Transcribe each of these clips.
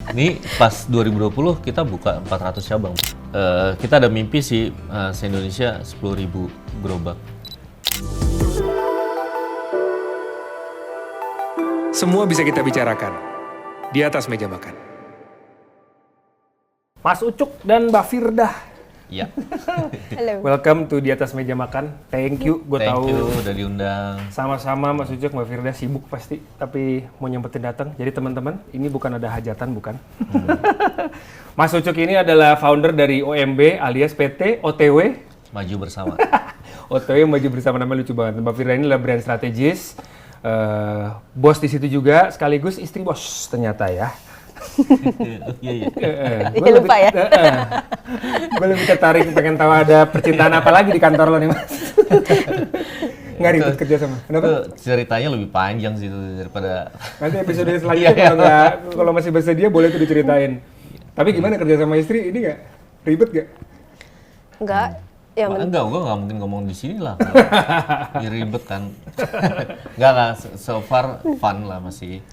Ini pas 2020 kita buka 400 cabang. Kita ada mimpi sih se-Indonesia 10.000 gerobak. Semua bisa kita bicarakan di atas meja makan. Mas Ucuk dan Mbak Firdah. Iya. Halo. Welcome to di atas meja makan. Thank you, gue tahu. Thank you udah diundang. Sama-sama Mas Ucuk, Mbak Firdah sibuk pasti, tapi mau nyempetin datang. Jadi teman-teman, ini bukan ada hajatan, bukan? Mas Ucuk ini adalah founder dari OMB alias PT OTW. Maju bersama. OTW Maju Bersama, nama lucu banget. Mbak Firdah ini adalah brand strategis. Bos di situ juga, sekaligus istri bos ternyata ya. Iya. Gue lupa ya. Gue lebih tertarik pengen tahu ada percintaan apa lagi di kantor lo nih Mas. Nggak ribet kerja sama. Kenapa? Itu ceritanya lebih panjang sih itu daripada. Nanti episode selanjutnya kalau masih bersedia boleh tuh diceritain. Tapi gimana kerja sama istri ini nggak ribet nggak? Enggak. Yang Enggak, gue nggak mungkin ngomong di sini lah. Ya, ribet kan. Enggak, so far fun lah masih.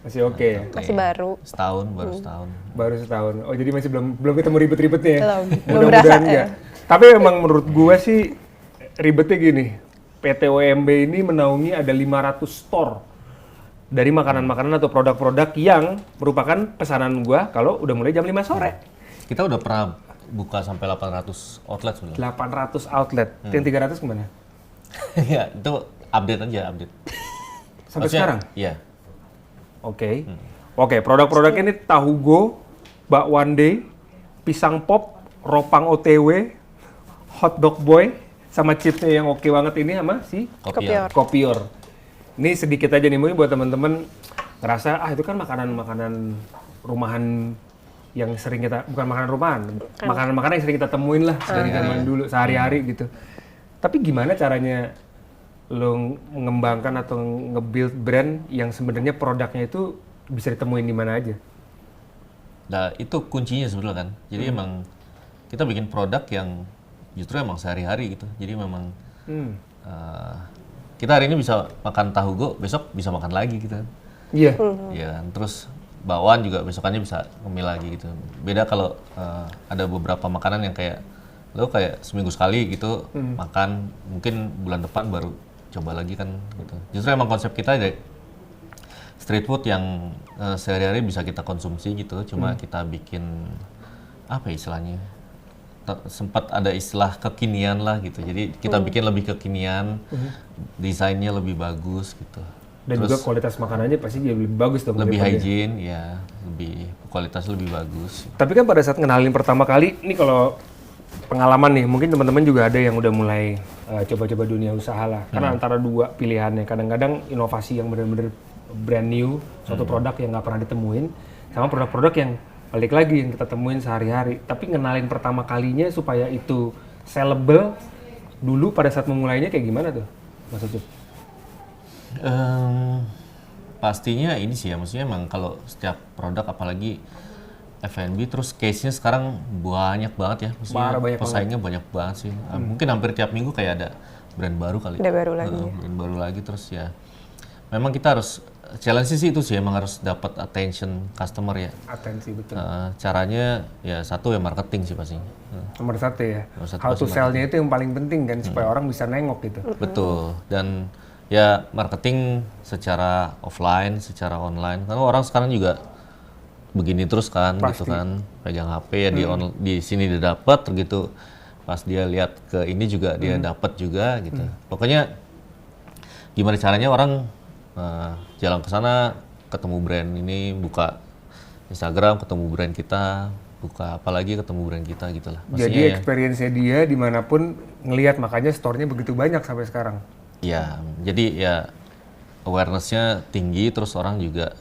Masih oke ya? masih baru. Setahun, baru setahun. Baru setahun. Oh jadi masih belum ketemu ribet-ribetnya ya? Belum berasa, Enggak. Tapi memang menurut gue sih ribetnya gini. PT OMB ini menaungi ada 500 store dari makanan-makanan atau produk-produk yang merupakan pesanan gue kalau udah mulai jam 5 sore. Kita udah pernah buka sampai 800 outlet sebenarnya. 800 outlet. Yang 300 kemana? Iya, itu update aja, update. Sampai Maksudnya, sekarang? Iya. Oke. Oke, produk-produknya ini tahu go, bakwan day, pisang pop, ropang OTW, hot dog boy, sama chipsnya yang oke banget ini sama si Kopior. Kopior. Ini sedikit aja nih mungkin buat teman-teman ngerasa itu kan makanan-makanan rumahan yang sering kita, bukan makanan rumahan, makanan-makanan yang sering kita temuin lah dari zaman dulu sehari-hari gitu. Tapi gimana caranya lo mengembangkan atau nge-build brand yang sebenarnya produknya itu bisa ditemuin di mana aja? Nah, itu kuncinya sebetulnya kan. Jadi emang kita bikin produk yang justru emang sehari-hari gitu. Jadi memang kita hari ini bisa makan tahu go, besok bisa makan lagi gitu. Iya. Iya kan. Terus bakwan juga besokannya bisa ngemil lagi gitu. Beda kalau ada beberapa makanan yang kayak lo kayak seminggu sekali gitu makan, mungkin bulan depan baru coba lagi kan gitu. Justru emang konsep kita dari street food yang sehari-hari bisa kita konsumsi gitu, cuma kita bikin apa ya istilahnya? Sempat ada istilah kekinian lah gitu. Jadi kita bikin lebih kekinian, desainnya lebih bagus gitu. Dan terus, juga kualitas makanannya pasti jadi lebih bagus dong. lebih hygiene ya, lebih kualitas lebih bagus. Tapi kan pada saat ngenalin pertama kali, ini kalau pengalaman nih, mungkin teman-teman juga ada yang udah mulai coba-coba dunia usaha lah. Karena antara dua pilihannya, kadang-kadang inovasi yang benar-benar brand new, suatu produk yang nggak pernah ditemuin, sama produk-produk yang balik lagi yang kita temuin sehari-hari. Tapi ngenalin pertama kalinya supaya itu sellable dulu pada saat memulainya kayak gimana tuh, Mas Ucup? Pastinya ini sih ya, maksudnya emang kalau setiap produk apalagi F&B terus case-nya sekarang banyak banget ya, maksudnya banyak pesaingnya banyak banget sih. Mungkin hampir tiap minggu kayak ada brand baru kali. Ada baru lagi. Brand baru lagi terus ya. Memang kita harus challenge sih itu sih, emang harus dapat attention customer ya. Atensi, betul. Caranya ya satu ya marketing sih pasti. Nomor satu ya, Nomor satu how to pasti sell-nya itu yang paling penting kan, supaya orang bisa nengok gitu. Betul, dan ya marketing secara offline, secara online. Karena orang sekarang juga begini terus kan, Pasti. gitu kan, pegang HP ya di sini dia dapat, gitu. Pas dia lihat ke ini juga dia dapat juga, gitu. Pokoknya gimana caranya orang jalan ke sana, ketemu brand ini, buka Instagram, ketemu brand kita, buka apalagi ketemu brand kita, gitulah. Jadi experience-nya dia dimanapun ngelihat, makanya store-nya begitu banyak sampai sekarang. Ya, jadi ya awareness-nya tinggi, terus orang juga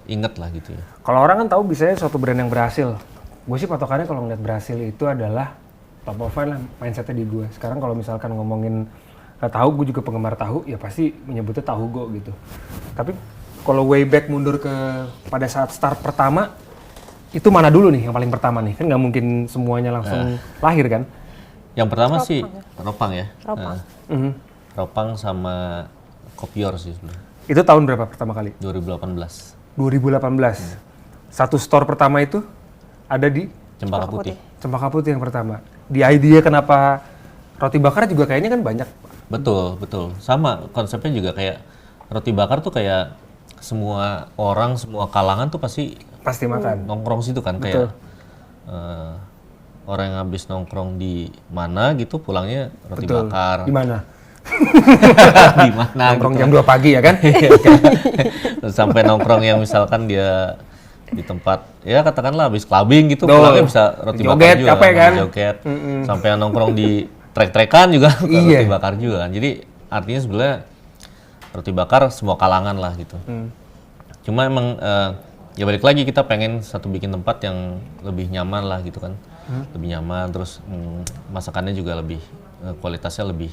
inget lah gitu ya. Kalau orang kan tahu biasanya suatu brand yang berhasil. Gue sih patokannya kalau ngeliat berhasil itu adalah top of mind lah mindset-nya di gue. Sekarang kalau misalkan ngomongin tahu, gue juga penggemar tahu, ya pasti menyebutnya tahu go gitu. Tapi kalau way back mundur ke pada saat start pertama, itu mana dulu nih yang paling pertama nih? Kan nggak mungkin semuanya langsung lahir kan? Yang pertama sih Ropang ya. Ropang. Ropang sama Kopior sih sebenarnya. Itu tahun berapa pertama kali? 2018. 2018. satu store pertama itu ada di Cempaka Putih. Cempaka Putih yang pertama. Di idea kenapa roti bakar juga kayaknya kan banyak. Betul, betul. Sama konsepnya juga kayak roti bakar tuh kayak semua orang, semua kalangan tuh pasti Makan. nongkrong situ kan. Betul. Kayak orang yang habis nongkrong di mana gitu pulangnya roti Betul. bakar. Di mana? Di mana Nongkrong gitu. jam 2 pagi ya kan? Terus sampai nongkrong yang misalkan dia di tempat ya katakanlah habis clubbing gitu Betul. pulangnya bisa roti Joget, bakar juga capek kan? joget sampai yang nongkrong di trek-trekan juga Iya. roti bakar juga kan. Jadi artinya sebenarnya roti bakar semua kalangan lah gitu. Cuma emang ya balik lagi kita pengen satu bikin tempat yang lebih nyaman lah gitu kan. Lebih nyaman terus masakannya juga lebih kualitasnya lebih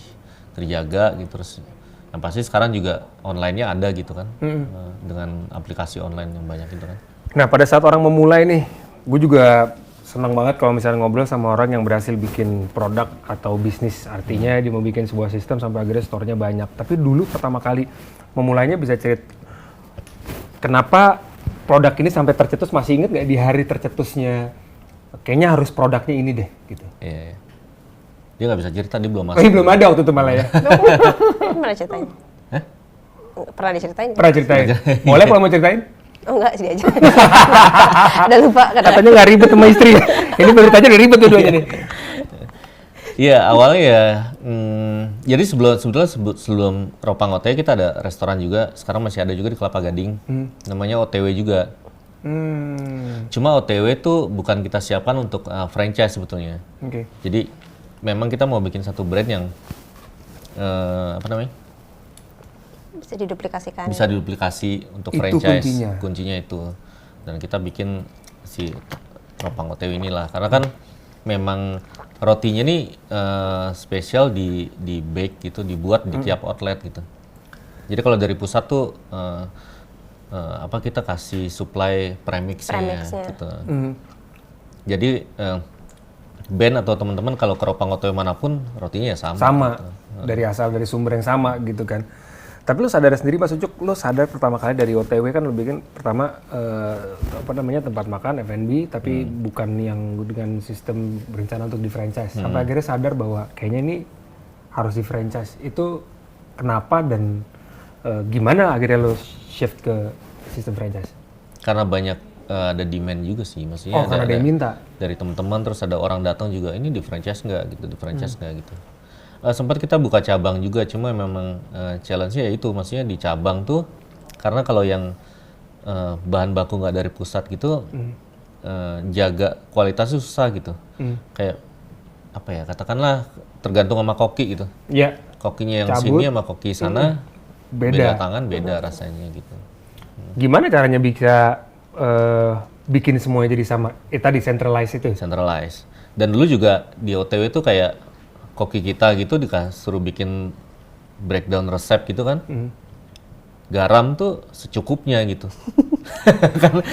terjaga gitu. Terus yang pasti sekarang juga online-nya ada gitu kan. Dengan aplikasi online yang banyak gitu kan. Nah, pada saat orang memulai nih, gue juga senang banget kalau misalnya ngobrol sama orang yang berhasil bikin produk atau bisnis. Artinya dia mau bikin sebuah sistem sampai akhirnya store-nya banyak. Tapi dulu pertama kali memulainya bisa cerita kenapa produk ini sampai tercetus, masih inget nggak di hari tercetusnya? Kayaknya harus produknya ini deh, gitu. Iya. Dia nggak bisa cerita, dia belum Oh, masuk. ini belum ada waktu itu malah ya. Pernah ceritain? Hah? Pernah diceritain? Pernah ceritain? Boleh kalau mau ceritain? Oh enggak, sih aja. Udah lupa katanya. Katanya nggak ribet sama istri ya? Ini beritanya udah ribet dua-duanya nih. Iya, awalnya ya, jadi sebelum Ropang OTW kita ada restoran juga, sekarang masih ada juga di Kelapa Gading, namanya OTW juga. Cuma OTW tuh bukan kita siapkan untuk franchise sebetulnya. Oke. Jadi memang kita mau bikin satu brand yang apa namanya? Bisa diduplikasikan. Bisa diduplikasi untuk Itu franchise. kuncinya. Itu. Dan kita bikin si Ropang OTW inilah, karena kan memang rotinya nih spesial di bake gitu, dibuat di tiap outlet gitu. Jadi kalau dari pusat tuh kita kasih supply premixnya gitu. Jadi band atau teman-teman kalau ke Ropang OTW manapun rotinya ya sama. Sama, gitu. dari sumber yang sama gitu kan. Tapi lu sadar sendiri Mas Ucuk, lu sadar pertama kali dari OTW kan lu bikin pertama tempat makan F&B tapi bukan yang dengan sistem berencana untuk di franchise. Sampai akhirnya sadar bahwa kayaknya ini harus di franchise. Itu kenapa dan gimana akhirnya lu shift ke sistem franchise? Karena banyak ada demand juga sih, maksudnya Karena ada yang minta. dari teman-teman, terus ada orang datang juga, ini di franchise nggak gitu, di franchise nggak gitu. Sempat kita buka cabang juga, cuma memang challenge-nya ya itu, maksudnya di cabang tuh karena kalau yang bahan baku nggak dari pusat gitu, jaga kualitasnya susah gitu. Kayak apa ya, katakanlah tergantung sama koki gitu. Iya. Kokinya yang Cabut. sini sama koki sana Beda. tangan, beda rasanya gitu. Gimana caranya bisa bikin semuanya jadi sama? Tadi centralize itu. Centralized. Dan dulu juga di OTW tuh kayak koki kita gitu disuruh bikin breakdown resep gitu kan. Garam tuh secukupnya gitu. kan?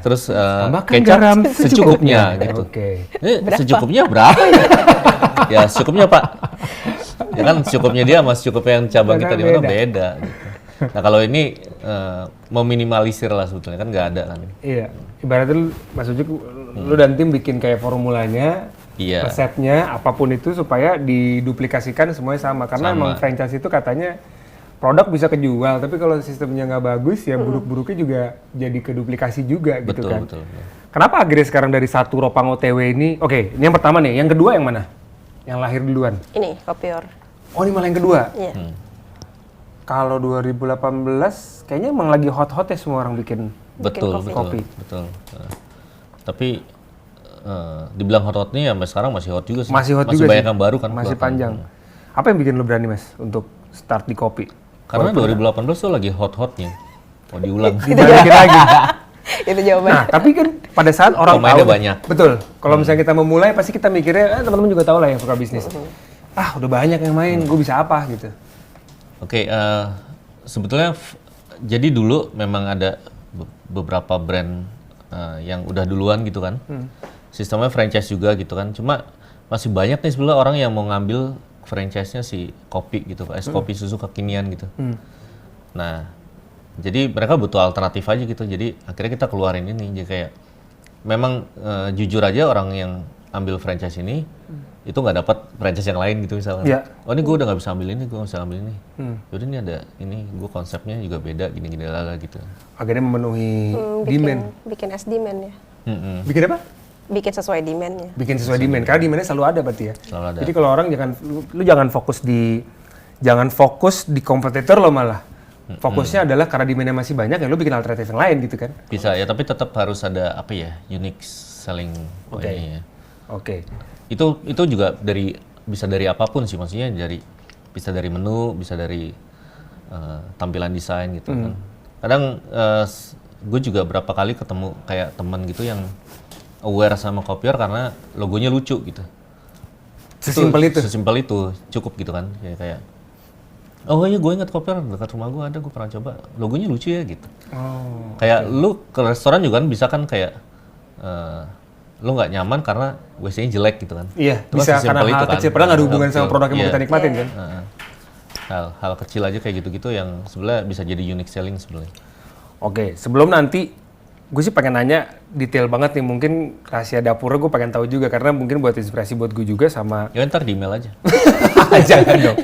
Terus Tambahkan kecap garam secukupnya gitu. Oke. Secukupnya berapa? Ya secukupnya Pak. Ya kan secukupnya dia sama secukupnya yang cabang kita di mana beda gitu. Nah kalau ini meminimalisir lah sebetulnya, kan nggak ada kan. Iya, ibaratnya lu, Mas Ujuk, lu dan tim bikin kayak formulanya, Iya. resepnya, apapun itu supaya diduplikasikan semuanya sama. Karena Sama. emang franchise itu katanya produk bisa kejual, tapi kalau sistemnya nggak bagus ya buruk-buruknya juga jadi keduplikasi juga gitu Betul, kan. betul. Kenapa akhirnya sekarang dari satu Ropang OTW ini, oke, ini yang pertama nih, yang kedua yang mana? Yang lahir duluan? Ini kopior. Oh ini malah yang kedua? Iya. Kalau 2018 kayaknya emang lagi hot-hot ya semua orang bikin. Betul, kopi. betul, Kopi. betul. Tapi dibilang hot nih sampai sekarang masih hot juga sih. Masih hot masih juga banyak sih. yang baru kan. Masih keluar. panjang. Apa yang bikin lo berani Mas untuk start di kopi? Karena 2018 tuh lagi hot-hotnya. Mau diulang. Dibalikin lagi. Itu jawabannya. Nah, tapi kan pada saat orang Pemainnya tahu, banyak. betul. Kalau misalnya kita memulai, pasti kita mikirnya, teman-teman juga tahu lah yang suka bisnis. Udah banyak yang main, gue bisa apa gitu. Oke, sebetulnya jadi dulu memang ada beberapa brand yang udah duluan gitu kan. Sistemnya franchise juga gitu kan. Cuma masih banyak nih sebenarnya orang yang mau ngambil franchise-nya si kopi gitu, es kopi susu kekinian gitu. Nah, Jadi mereka butuh alternatif aja gitu. Jadi akhirnya kita keluarin ini. Jadi kayak memang jujur aja orang yang ambil franchise ini itu nggak dapat franchise yang lain gitu misalnya. Iya. Oh ini gue udah nggak bisa ambil ini, gue nggak bisa ambil ini. Yaudah ini ada ini, gue konsepnya juga beda gini-gini lah gitu. Akhirnya memenuhi demand. Bikin as demand ya. Mm-mm. Bikin apa? Bikin sesuai demandnya. Bikin sesuai demand. Karena demandnya selalu ada berarti ya. Selalu ada. Jadi kalau orang lu jangan fokus di kompetitor lo malah. Fokusnya adalah karena demandnya masih banyak ya lu bikin alternatif yang lain gitu kan. Bisa ya, tapi tetap harus ada apa ya, unique selling point-nya ya. Oke. Itu juga bisa dari apapun sih, maksudnya bisa dari menu, bisa dari tampilan desain gitu kan. Kadang gue juga berapa kali ketemu kayak teman gitu yang aware sama Copier karena logonya lucu gitu. Sesimpel itu. Sesimpel itu cukup gitu kan, kayak oh iya gue ingat Copier dekat rumah gue ada, gue pernah coba, logonya lucu ya gitu. Oh. Kayak lu ke restoran juga kan bisa kan kayak lu nggak nyaman karena WC-nya jelek gitu kan. Iya, Itu kan bisa karena sesimpel hal itu kan. kecil. Padahal nggak ada hubungan Hal sama kecil. produk yang mau Iya. kita nikmatin kan. Hal kecil aja kayak gitu-gitu yang sebenarnya bisa jadi unique selling sebenarnya. Oke, sebelum nanti gue sih pengen nanya detail banget nih, mungkin rahasia dapurnya gue pengen tahu juga karena mungkin buat inspirasi buat gue juga sama. Ya ntar di email aja. Jangan dong.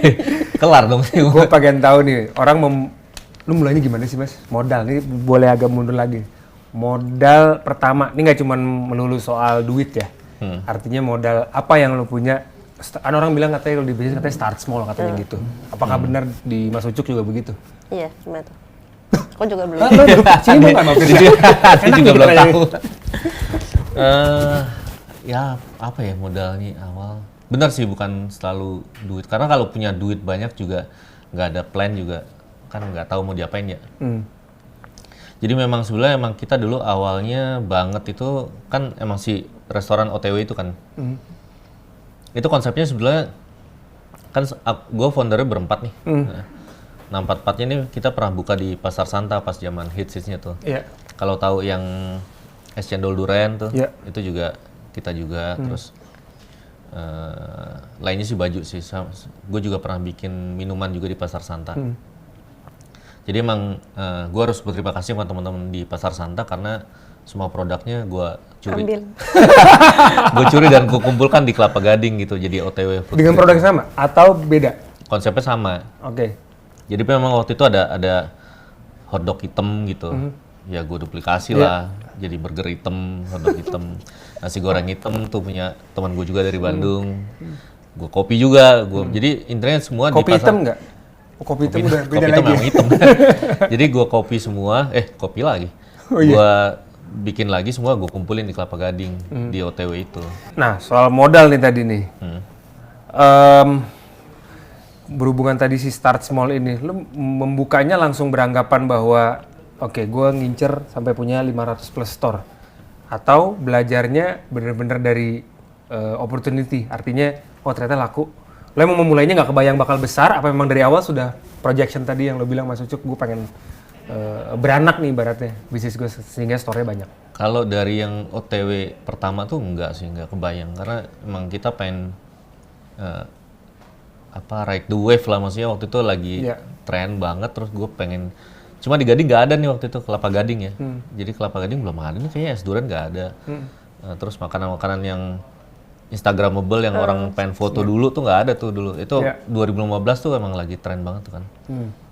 Kelar dong. Gue pengen tahu nih, lu mulainya gimana sih mas? Modal, ini boleh agak mundur lagi. Modal pertama, ini nggak cuma melulu soal duit ya. Artinya modal apa yang lu punya. Kan orang bilang katanya kalau di bisnis katanya start small katanya gitu. Apakah benar di Mas Ucuk juga begitu? Iya, gimana tuh? Aku juga belum. Sini mau nggak mampir? Saya juga belum tahu. Ya apa ya modalnya awal? Benar sih bukan selalu duit. Karena kalau punya duit banyak juga nggak ada plan juga kan nggak tahu mau diapain ya. Jadi memang sebenarnya emang kita dulu awalnya banget itu kan emang si restoran OTW itu kan. Itu konsepnya sebenarnya kan gue foundernya berempat nih. Nah empat-empatnya ini kita pernah buka di Pasar Santa pas zaman hits-hitsnya tuh. Iya. Kalau tahu yang es cendol durian tuh, Iya. itu juga kita juga. Terus lainnya sih baju sih. Gue juga pernah bikin minuman juga di Pasar Santa. Jadi emang gue harus berterima kasih sama teman-teman di Pasar Santa karena semua produknya gue curi. Ambil. Gue curi dan gue kumpulkan di Kelapa Gading gitu, jadi OTW food Dengan street. produk yang sama atau beda? Konsepnya sama. Oke. Jadi memang waktu itu ada hotdog hitam gitu. Ya gue duplikasi lah, jadi burger hitam, hotdog hitam. Nasi goreng hitam tuh punya teman gue juga dari Bandung. Gue kopi juga, jadi intinya semua Kopi di pasar. hitam nggak? Oh, kopi hitam udah beda Kopi lagi. hitam memang hitam. Jadi gue kopi semua, kopi lagi. Oh, iya. Gue bikin lagi semua, gue kumpulin di Kelapa Gading di OTW itu. Nah, soal modal nih tadi nih. Berhubungan tadi si start small ini, lu membukanya langsung beranggapan bahwa oke, gue ngincer sampai punya 500 plus store. Atau belajarnya bener-bener dari opportunity, artinya oh ternyata laku. Lo emang memulainya nggak kebayang bakal besar, apa memang dari awal sudah projection tadi yang lo bilang Mas Ucuk, gue pengen beranak nih ibaratnya bisnis gue sehingga store-nya banyak. Kalau dari yang OTW pertama tuh enggak sih, enggak kebayang karena emang kita pengen ride the wave lah, maksudnya waktu itu lagi tren banget, terus gue pengen cuma di Gading nggak ada nih waktu itu Kelapa Gading ya, jadi Kelapa Gading belum ada nih kayaknya, es durian nggak ada. Terus makanan-makanan yang Instagramable yang orang pengen foto dulu tuh nggak ada tuh dulu, itu 2015 tuh emang lagi tren banget tuh kan.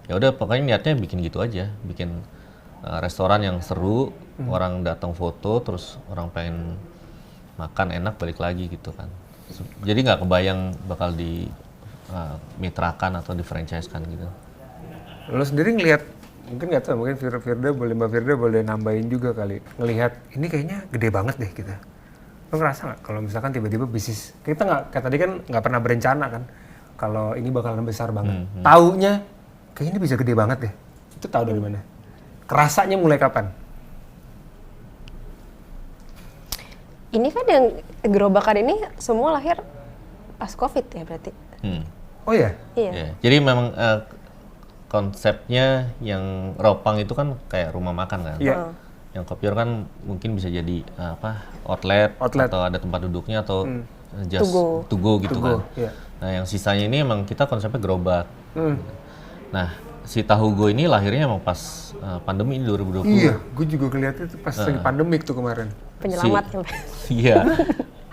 Ya udah pokoknya niatnya bikin gitu aja, bikin restoran yang seru, orang datang foto, terus orang pengen makan enak balik lagi gitu kan. Jadi nggak kebayang bakal di mitrakan atau di franchise kan gitu. Lo sendiri ngelihat, mungkin nggak tahu, mungkin Mbak Firda boleh nambahin juga kali, ngelihat ini kayaknya gede banget deh kita. Lo ngerasa nggak kalau misalkan tiba-tiba bisnis kita nggak, kayak tadi kan nggak pernah berencana kan, kalau ini bakalan besar banget. Taunya kayaknya ini bisa gede banget deh. Itu tahu dari mana? Kerasanya mulai kapan? Ini kan yang gerobakan ini semua lahir pas COVID ya berarti? Oh ya? Iya. Ya, jadi memang konsepnya yang Ropang itu kan kayak rumah makan kan. Iya. Yang Copier kan mungkin bisa jadi outlet atau ada tempat duduknya atau just to go gitu kan. Iya. Nah yang sisanya ini emang kita konsepnya gerobak. Nah si Tahu Go ini lahirnya emang pas pandemi ini 2020. Iya, gue juga ngeliatnya tuh pas lagi pandemik tuh kemarin. Penyelamat ya. Iya.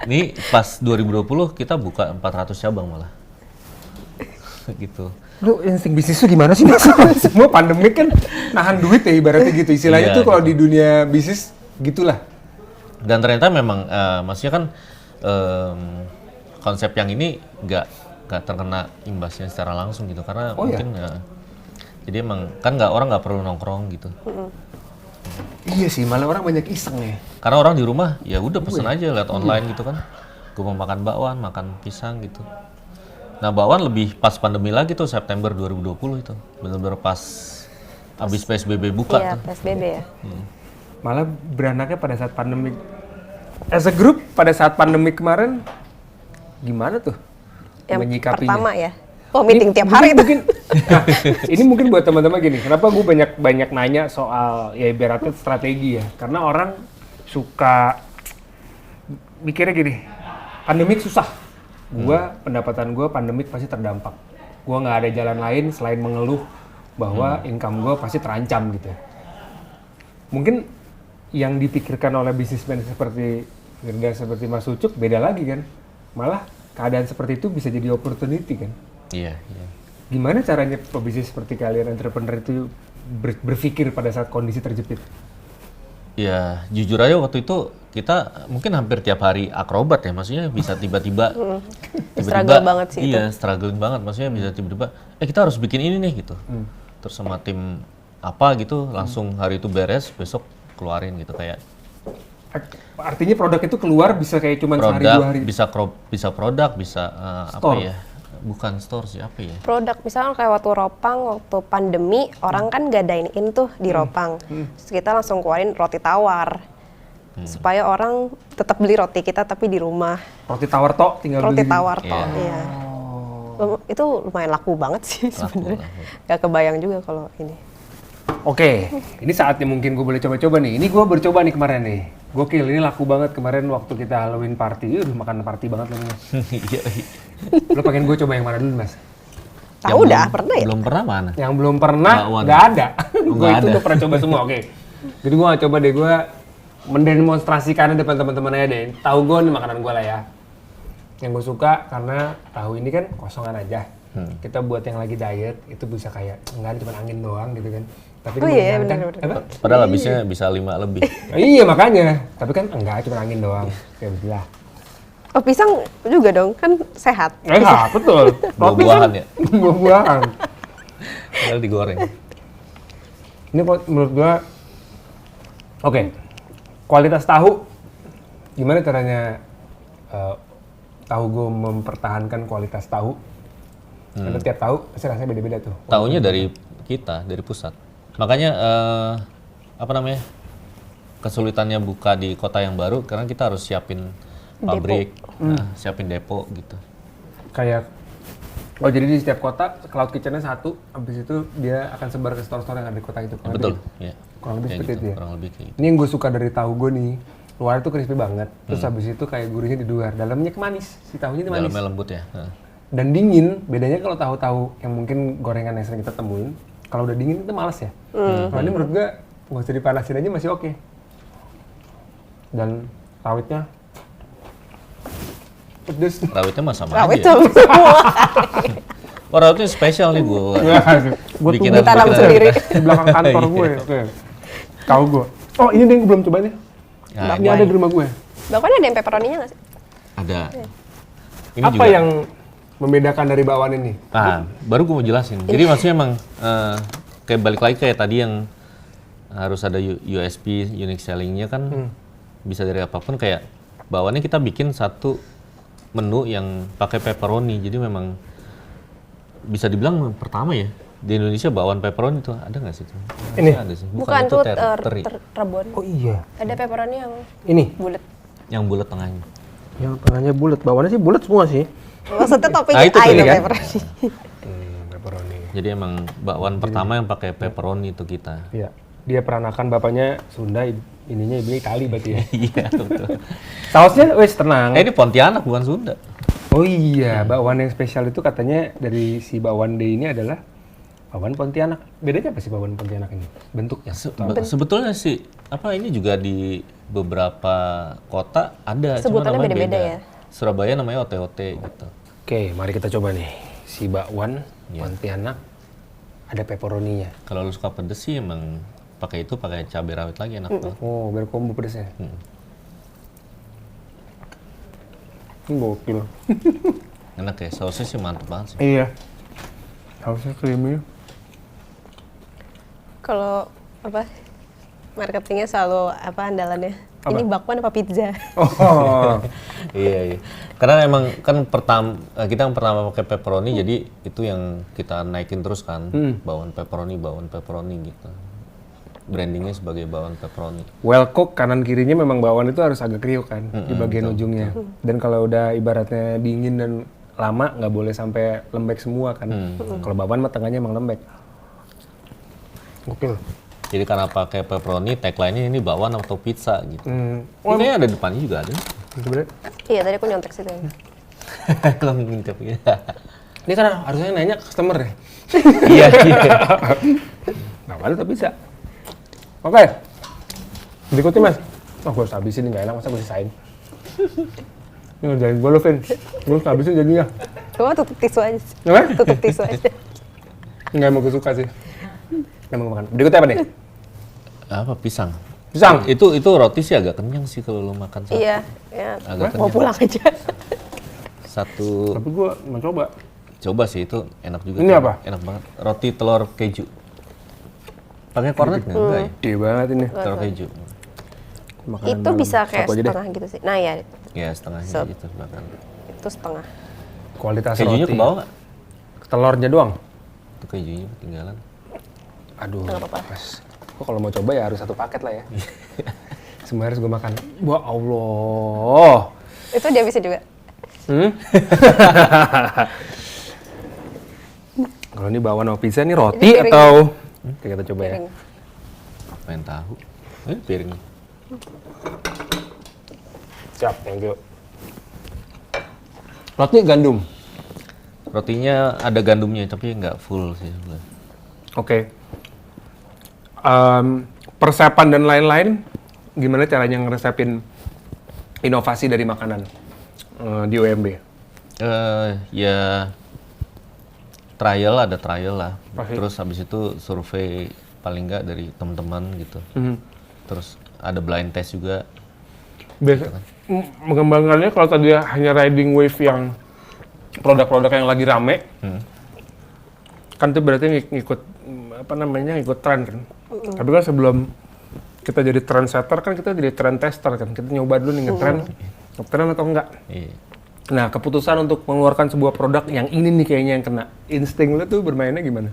Ini pas 2020 kita buka 400 cabang malah. Gitu. Lu insting bisnis tuh gimana sih Mas? Semua pandemik kan nahan duit ya ibaratnya gitu. Istilahnya Iya, tuh kalau gitu. di dunia bisnis gitulah. Dan ternyata memang maksudnya kan konsep yang ini nggak terkena imbasnya secara langsung gitu karena mungkin jadi emang kan orang nggak perlu nongkrong gitu. Iya sih, malah orang banyak iseng ya. Karena orang di rumah ya udah pesen aja lihat online gitu kan. Gue mau makan bakwan, makan pisang gitu. Nah bakwan lebih pas pandemi lagi tuh September 2020 itu. Bener-bener pas abis PSBB buka Iya, tuh. PSBB ya. Malah beranaknya pada saat pandemik. As a group pada saat pandemik kemarin gimana tuh Yang menyikapinya? pertama ya. Oh, meeting tiap hari tuh. Mungkin, nah, ini mungkin buat teman-teman gini, kenapa gue banyak nanya soal ya ibaratnya strategi ya, karena orang suka mikirnya gini, pandemik susah, pendapatan gue pandemik pasti terdampak, gue nggak ada jalan lain selain mengeluh bahwa income gue pasti terancam gitu. Mungkin yang dipikirkan oleh bisnismen seperti Firda, seperti Mas Ucup beda lagi kan, malah keadaan seperti itu bisa jadi opportunity kan. Iya, iya. Gimana caranya pebisnis seperti kalian, entrepreneur itu berpikir pada saat kondisi terjepit? Ya jujur aja waktu itu kita mungkin hampir tiap hari akrobat ya, maksudnya bisa tiba-tiba Struggle banget sih iya, struggling banget, maksudnya bisa tiba-tiba kita harus bikin ini nih gitu. Terus sama tim apa gitu langsung hari itu beres, besok keluarin gitu kayak Artinya produk itu keluar bisa kayak cuma sehari produk, dua hari? bisa produk, bisa apa Store. ya? Bukan store sih, apa ya? Produk misalnya kayak waktu Ropang, waktu pandemi, orang kan gak dine in tuh di Ropang. Terus kita langsung keluarin roti tawar. Supaya orang tetap beli roti kita tapi di rumah. Roti tawar tok tinggal Roti beli. tawar toh, Iya. iya. Itu lumayan laku banget sih sebenarnya. Gak kebayang juga kalau ini. Oke, ini saatnya mungkin gue boleh coba-coba nih. Ini gue bercoba nih kemarin nih. Gokil, ini laku banget kemarin waktu kita Halloween party. Makan party banget loh. Iya. Lo pengen gue coba yang mana dulu Mas? Tahu dah, pernah ya? Belum pernah mana? Yang belum pernah, Bakwan. nggak ada. Gue Nggak itu ada. udah pernah coba semua, oke. Jadi gue nggak coba deh, gue mendemonstrasikannya depan teman-teman aja deh. Tahu gue nih makanan gue lah ya. Yang gue suka karena tahu ini kan kosongan aja. Kita buat yang lagi diet, itu bisa kayak, enggak cuma angin doang gitu kan. Tapi Oh ini iya, mengenyangkan. benar-benar. Apa? Padahal habisnya bisa 5 lebih. Iya makanya, tapi kan enggak cuma angin doang. Kayak begitu. Oh, pisang juga dong, kan sehat. Enggak, betul. Buah-buahan ya? Buah-buahan. Padahal digoreng. Ini menurut gua, oke, kualitas tahu, gimana caranya tahu gua mempertahankan kualitas tahu? Karena tiap tahu pasti rasanya beda-beda tuh. Taunya dari kita, dari pusat. Makanya apa namanya? Kesulitannya buka di kota yang baru karena kita harus siapin pabrik, siapin depo gitu. Kayak, oh jadi di setiap kota cloud kitchen-nya satu, habis itu dia akan sebar ke store-store yang ada di kota itu. Kurang Betul, lebih- ya. Kurang lebih Kayak seperti gitu, itu ya. kurang lebih kayak gitu. Ini yang gue suka dari tahu gue nih, luarnya tuh crispy banget, terus habis itu kayak gurihnya di luar, dalamnya manis, si tahunya ini manis. Dalamnya lembut ya. Dan dingin, bedanya kalau tahu-tahu yang mungkin gorengan yang sering kita temuin, kalau udah dingin itu males ya. Kalau ini menurut gue nggak usah dipanasin aja masih oke. Dan rawitnya pedes. Rawitnya mah sama Rawit aja. tuh semua. Oh, rawitnya spesial nih gue. Gue Bikinan- Ditanam bikinan- sendiri. di belakang kantor gue. Oke. Tahu gue. Oh ini deh yang gue belum coba nih. Nah, Ini ada di rumah gue. Bahkan ada yang pepperoni-nya nggak sih? Ada. Ini Apa juga. yang membedakan dari bakwan ini? Ah, baru gue mau jelasin. Jadi maksudnya emang kayak balik lagi kayak tadi yang harus ada USP, unique selling-nya kan bisa dari apapun. Kayak bawaannya kita bikin satu menu yang pakai pepperoni. Jadi memang bisa dibilang pertama ya di Indonesia bakwan pepperoni tuh ada nggak sih? Tuh? Ini? Ada sih. Bukan itu tuh teri. Rebon. Oh iya. Ada pepperoni yang Ini bulat. Yang bulat tengahnya. yang tengahnya bulat, bawahnya sih bulat semua sih. Maksudnya Nah, toppingnya itu A tuh, itu kan? pepperoni. Pepperoni. Jadi emang bakwan pertama yang pakai pepperoni itu kita. Iya. Dia peranakan bapaknya Sunda, ininya ibunya Itali berarti ya. Iya betul. Sausnya wes tenang. Ini Pontianak bukan Sunda. Oh iya, bakwan yang spesial itu katanya dari si bakwan D ini adalah Bakwan Pontianak. Bedanya apa sih bakwan Pontianak ini? Bentuknya? Sebetulnya sih ini juga di beberapa kota ada. Cuma Sebutannya namanya beda-beda beda. ya? Surabaya namanya ote-ote gitu. Oke, mari kita coba nih. Si bakwan Pontianak ada pepperoninya. Kalau lu suka pedes sih emang pakai cabai rawit lagi enak banget. Oh, biar combo pedesnya. Gokil. Enak ya, sausnya sih mantep banget sih. Iya. Sausnya creamy. Kalau marketingnya selalu andalannya? Ini bakwan apa pizza? Oh. Iya. Karena emang kan kita yang pertama pakai pepperoni, jadi itu yang kita naikin terus kan. Bawang pepperoni gitu. Brandingnya sebagai bawang pepperoni. Well cook kanan kirinya memang bakwan itu harus agak kriuk kan di bagian ujungnya. Dan kalau udah ibaratnya dingin dan lama nggak boleh sampai lembek semua kan. Kalau bakwan mah tengahnya emang lembek. Gokil. Jadi karena pakai pepperoni, tagline-nya ini bakwan atau pizza gitu. Ini kayaknya ada depannya juga ada. Sebenarnya Iya, tadi aku nyontek situ. Kalau ngintip ya. ini kan harusnya nanya customer ya. Iya. Nggak apa tapi bisa. Oke. Berikutnya mas. Oh gue harus habisin, nggak enak masa gue sisain. Ini ngerjain gue lo, Vin. Gue harus habisin jadinya. Cuma tutup tisu aja sih. Apa? Tutup tisu aja. Nggak mau gue suka sih. Nggak mau makan. Berikutnya apa nih? Apa pisang? Pisang? Itu roti sih agak kenyang sih kalau lo makan satu. Iya, ya. Agak Mau kenyang. pulang aja. Satu. Tapi gue mau coba. Coba sih itu enak juga. Ini tuh. apa? Enak banget. Roti telur keju. Pakai kornet nggak? Enggak ya? Iya banget ini. Telur keju. Makanan Itu malam. bisa kayak Satu aja deh. setengah gitu sih. Nah ya, Ya setengahnya Set. gitu bahkan. itu setengah. Kualitas Kejunya roti. ke bawah nggak? Telurnya doang. Itu kejunya ketinggalan. Aduh. Nggak apa-apa. Mas. Kok kalau mau coba ya harus satu paket lah ya. Semua harus gue makan. Wah Allah. Itu dihabisin juga. Kalau ini bakwan sama pizza ini roti Ini piring. atau? Oke, kita coba ya. Piring. Pengen tahu. Piring. Siap, thank you. Roti gandum. Rotinya ada gandumnya tapi nggak full sih sebenarnya. Oke. Persiapan dan lain-lain, gimana caranya ngeresepin inovasi dari makanan di UMB? Ya ada trial lah. Pasti. Terus habis itu survei paling nggak dari teman-teman gitu. Terus ada blind test juga. Biasa, mengembangkannya kalau tadi hanya riding wave yang produk-produk yang lagi rame, kan itu berarti ngikut tren kan. Tapi kan sebelum kita jadi trendsetter kan kita jadi trend tester kan. Kita nyoba dulu nih ngetren atau enggak. Iya. Nah, keputusan untuk mengeluarkan sebuah produk yang ini nih kayaknya yang kena. Insting lu tuh bermainnya gimana?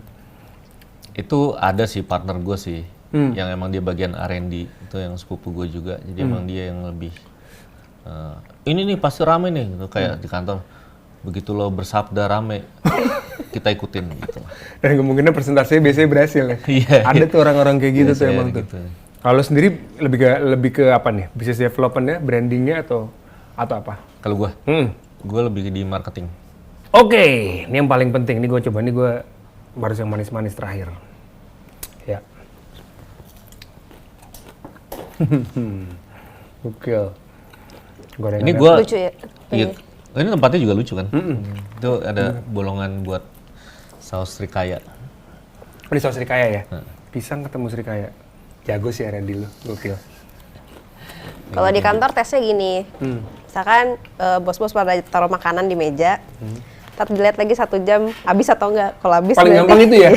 Itu ada sih partner gue sih, yang emang dia bagian R&D, itu yang sepupu gue juga. Jadi emang dia yang lebih, ini nih pasti rame nih, gitu. Kayak di kantor. Begitu lo bersabda rame, kita ikutin gitu. Dan kemungkinan presentasinya biasanya berhasil ya. Iya. Ada tuh orang-orang kayak gitu tuh Biasanya emang tuh. gitu. Kalau sendiri lebih ke apa nih? Business development-nya, brandingnya atau apa? Kalau gue lebih di marketing. Oke, ini yang paling penting. Ini gue coba, ini gue harus yang manis-manis terakhir. Ya. Oke. Ini gue, Lucu ya? iya, ini tempatnya juga lucu kan. Itu ada bolongan buat saus srikaya. Ini saus srikaya ya? Pisang ketemu srikaya. Jago sih R&D lu, gokil. Kalau di kantor tesnya gini, misalkan bos-bos pada taruh makanan di meja, ntar dilihat lagi 1 jam, habis atau enggak. Kalau habis Paling gampang itu ya?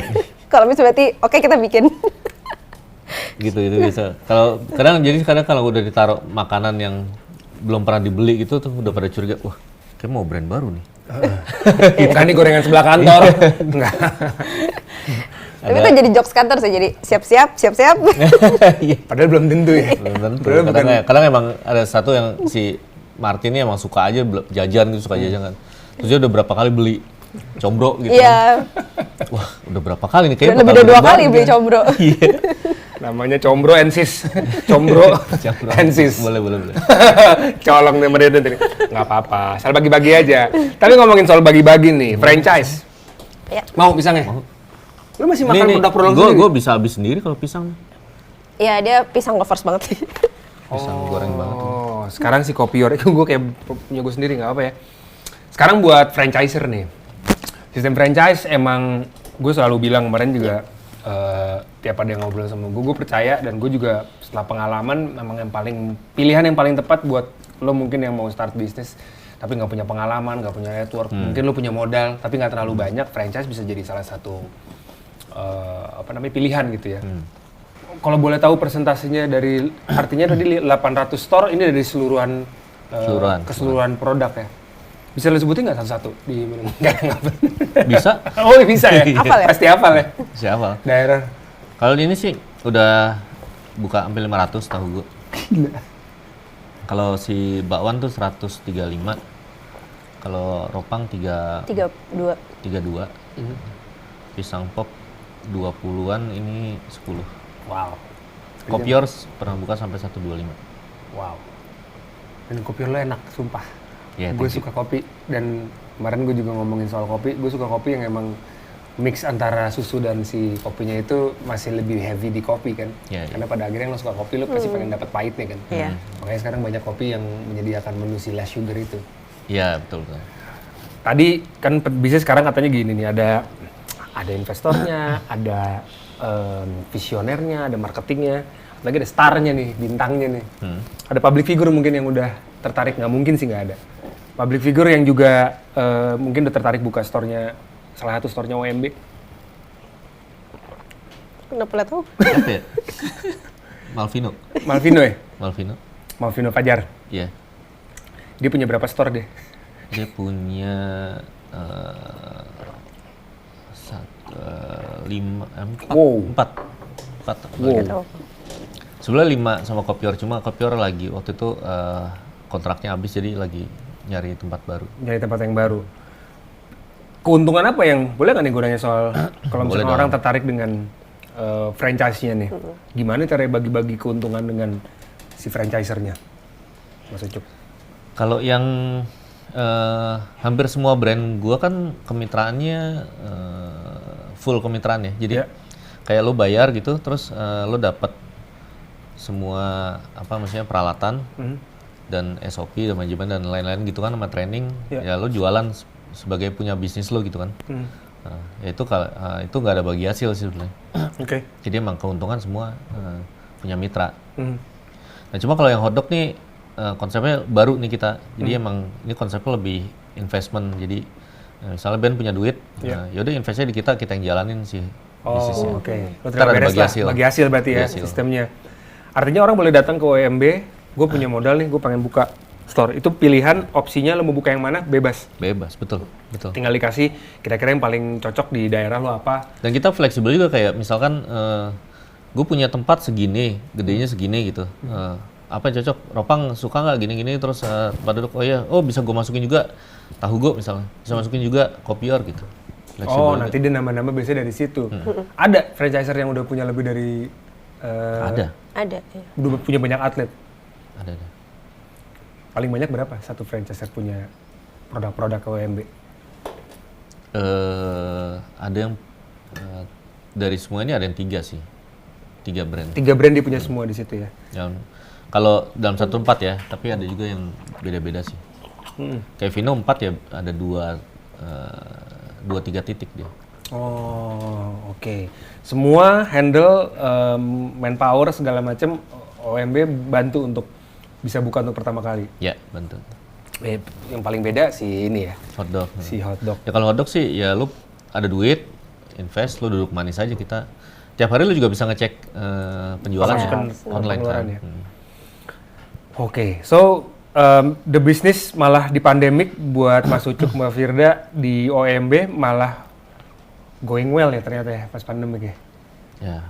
Kalau habis berarti oke kita bikin. Gitu itu bisa. Kalau kadang kalau udah ditaruh makanan yang belum pernah dibeli gitu tuh udah pada curiga, wah kayak mau brand baru nih. Bukan nih gorengan sebelah kantor. Enggak. Tapi itu jadi jokes kantor sih, jadi siap-siap. Padahal belum tentu ya. Belum tentu. Padahal bukan. Kadang emang ada satu yang si Martin ini emang suka aja jajan gitu, suka jajan kan. Terus dia udah berapa kali beli combro gitu. Iya, Kan. Wah, udah berapa kali nih kayaknya lebih bakal dari 2 beli kali baru beli nih. combro. Iya. Namanya combro and sis. Combro and sis. Boleh. Colong nih mereka tadi. Nggak apa-apa, asal bagi-bagi aja. Tapi ngomongin soal bagi-bagi nih, franchise. Ya. Mau pisangnya? Mau. Lu masih makan produk-produk sendiri? Gue bisa habis sendiri kalau pisang. Ya dia pisang lovers banget sih. Pisang goreng banget. Oh, sekarang si Kopior itu gue kayak punya gue sendiri nggak apa ya. Sekarang buat franchiser nih. Sistem franchise emang gue selalu bilang kemarin juga tiap ada yang ngobrol sama gue percaya dan gue juga setelah pengalaman memang pilihan yang paling tepat buat lo mungkin yang mau start bisnis tapi nggak punya pengalaman, nggak punya network, mungkin lo punya modal tapi nggak terlalu banyak, franchise bisa jadi salah satu pilihan gitu ya. Kalau boleh tahu persentasenya dari, artinya tadi 800 store ini dari keseluruhan produk ya? Bisa lo sebutin nggak satu-satu? Bisa? Oh bisa ya? Hafal ya? Pasti hafal ya? Siapa? Daerah. Kalau ini sih udah buka hampir 500 tahu gue. Gila. Kalau si bakwan tuh 135. Kalau ropang 32. Pisang pop 20-an, ini 10. Wow. Kopior pernah buka sampai 125. Wow. Dan kopi lo enak, sumpah. Yeah, gue suka kopi dan kemarin gue juga ngomongin soal kopi. Gue suka kopi yang emang mix antara susu dan si kopinya itu masih lebih heavy di kopi kan. Yeah, Karena pada akhirnya lo suka kopi lo pasti pengen dapat pahitnya kan. Iya. Makanya sekarang banyak kopi yang menyediakan menu si less sugar itu. Iya, betul. Tadi kan bisnis sekarang katanya gini nih, ada investornya, ada visionernya, ada marketingnya, lagi ada starnya nih, bintangnya nih. Ada public figure mungkin yang udah tertarik, nggak mungkin sih nggak ada. Public figure yang juga mungkin udah tertarik buka store-nya, salah satu store-nya OMB. Kenapa lihat tahu? Apa ya? Malvino. Malvino ya? Malvino Fajar. Iya. Dia punya berapa store deh? Dia punya 4. Wow. 4. Wow. Sebenarnya 5 sama Kopior, cuma Kopior lagi waktu itu kontraknya habis jadi lagi nyari tempat baru. Nyari tempat yang baru. Keuntungan apa yang, boleh nggak nih gue nanya soal kalau misalnya orang tertarik dengan franchise-nya nih, gimana cara bagi-bagi keuntungan dengan si franchisernya, Mas Ucup? Kalau yang hampir semua brand gua kan kemitraannya full kemitraan ya, jadi kayak lo bayar gitu, terus lo dapat semua maksudnya peralatan dan SOP dan manajemen dan lain-lain gitu kan sama training, ya lo jualan sebagai punya bisnis lo gitu kan. Ya itu nggak ada bagi hasil sih sebenarnya. Oke. Jadi emang keuntungan semua punya mitra. Nah cuma kalau yang hotdog nih konsepnya baru nih kita. Jadi emang ini konsepnya lebih investment. Jadi misalnya band punya duit, yaudah investnya di kita yang jalanin sih bisnisnya. Oke. Lo Ntar ada bagi hasil. Bagi hasil berarti ya sistemnya. Artinya orang boleh datang ke OMB, gue punya modal nih, gue pengen buka store. Itu pilihan, opsinya lo mau buka yang mana, bebas. Bebas, betul. Tinggal dikasih kira-kira yang paling cocok di daerah lo apa. Dan kita fleksibel juga kayak misalkan gue punya tempat segini, gedenya segini gitu. Apa yang cocok? Ropang suka nggak gini-gini terus tempat duduk, bisa gue masukin juga tahu gue misalnya, bisa masukin juga Kopior gitu. Fleksibel nanti dia nama-nama biasanya dari situ. Ada franchiser yang udah punya lebih dari Ada. Ya. Udah punya banyak atlet. Ada. Paling banyak berapa satu franchiser punya produk-produk ke OMB? Ada yang dari semua ini ada yang 3 sih, 3 brand. 3 brand dia punya semua di situ ya. Kalau dalam satu tempat ya, tapi ada juga yang beda-beda sih. Kayak Vino 4 ya, ada 2-3 titik dia. Oh, oke. Semua handle manpower segala macam OMB bantu untuk bisa buka untuk pertama kali. Ya, bantu. Yang paling beda sih ini ya. Hotdog. Si hotdog. Ya kalau hotdog sih ya lu ada duit, invest, lu duduk manis aja kita. Tiap hari lu juga bisa ngecek penjualan online kan. Ya. Oke, so the business malah di pandemik buat Mas Ucup, Mbak Firda di OMB malah going well ya ternyata ya pas pandemik ya. Ya,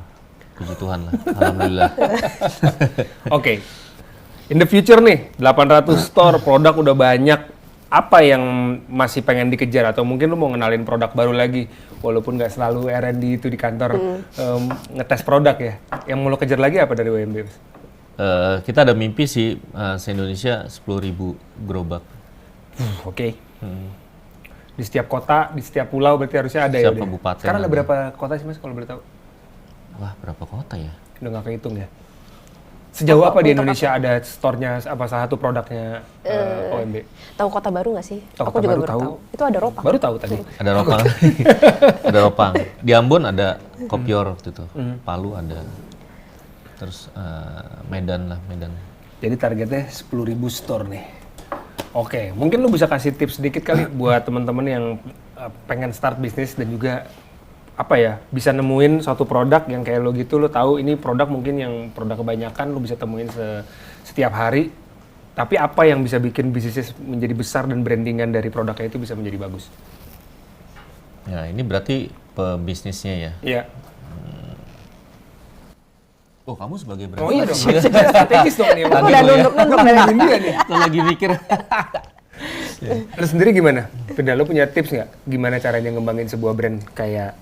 puji Tuhan lah, alhamdulillah. Oke. In the future nih, 800 store, produk udah banyak. Apa yang masih pengen dikejar? Atau mungkin lu mau ngenalin produk baru lagi? Walaupun nggak selalu R&D itu di kantor ngetes produk ya. Yang mau lo kejar lagi apa dari OMB? Kita ada mimpi sih, se-Indonesia 10.000 gerobak. Oke. Di setiap kota, di setiap pulau berarti harusnya ada ya? Setiap udah? kabupaten Sekarang ada ada. berapa kota sih Mas kalau boleh tahu? Wah, berapa kota ya? Udah nggak kehitung ya? Sejauh apa di Indonesia ada store-nya, apa salah satu produknya OMB? Tahu Kota Baru nggak sih? Tahu Aku Kota juga Baru, baru tahu. tahu. Itu ada Ropang. Baru tahu tadi. Ada Ropang. Ada Ropang. Di Ambon ada Kopior waktu itu. Palu ada. Terus Medan lah, Medan. Jadi targetnya 10.000 store nih. Oke, mungkin lu bisa kasih tips sedikit kali buat teman-teman yang pengen start bisnis dan juga apa ya, bisa nemuin suatu produk yang kayak lo gitu, lo tahu ini produk mungkin yang produk kebanyakan lo bisa temuin setiap hari. Tapi apa yang bisa bikin bisnisnya menjadi besar dan brandingan dari produknya itu bisa menjadi bagus? Ya, ini berarti pebisnisnya ya. Iya. Oh, kamu sebagai brand. Oh iya dong, strategis dong nih. Aku udah nunduk-nunduk. Lo lagi mikir. Lo sendiri gimana? Pindah, lo punya tips nggak? Gimana caranya ngembangin sebuah brand kayak